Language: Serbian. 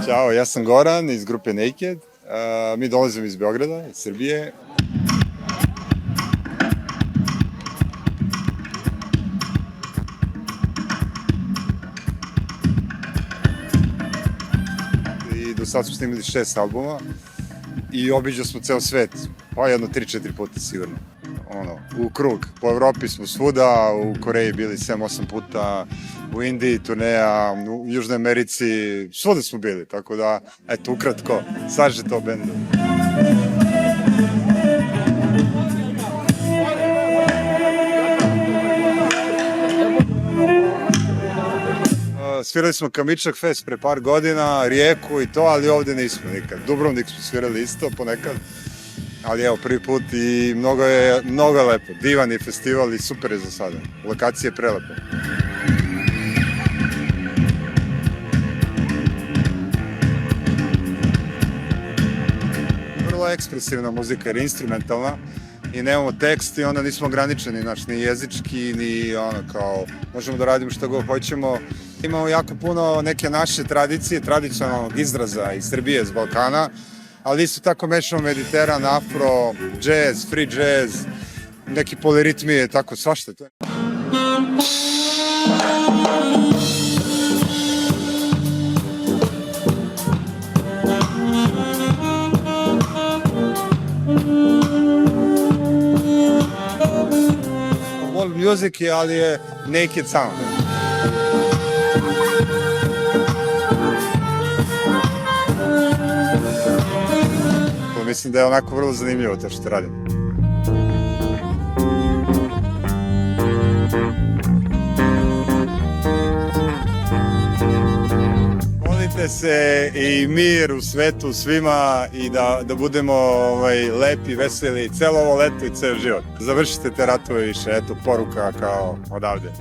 Ćao, ja sam Goran iz grupe Naked. Mi dolazimo iz Beograda, iz Srbije. I do sad smo snimili 6 albuma i obiđali smo ceo svet, pa jedno 3-4 puta sigurno. U krug. Po Evropi smo svuda, u Koreji bili 7-8 puta, u Indiji turneja, u Južnoj Americi, svuda smo bili, tako da, eto, ukratko, sažeto o bendu. Svirali smo Kamičak Fest pre par godina, Rijeku i to, ali ovde nismo nikad. Dubrovnik smo svirali isto ponekad, ali evo prvi put i mnogo je lepo. Divan je festival i super je za sada. Lokacija je prelepa. Vrlo ekspresivna muzika jer je instrumentalna i nemamo tekst i onda nismo ograničeni, ni jezički, ni kao možemo da radimo što god hoćemo. Imamo jako puno neke naše tradicije, tradicionalnog izraza iz Srbije, iz Balkana, ali isto tako mešamo mediteran, afro, džez, free jazz, neki poliritmije, tako svašta. World music je, ali je naked sound. Mislim da je onako vrlo zanimljivo to što radim. Molite se i mir u svetu svima i da budemo lepi, veseli celo ovo leto i ceo život. Završite te ratove više, eto poruka kao odavde.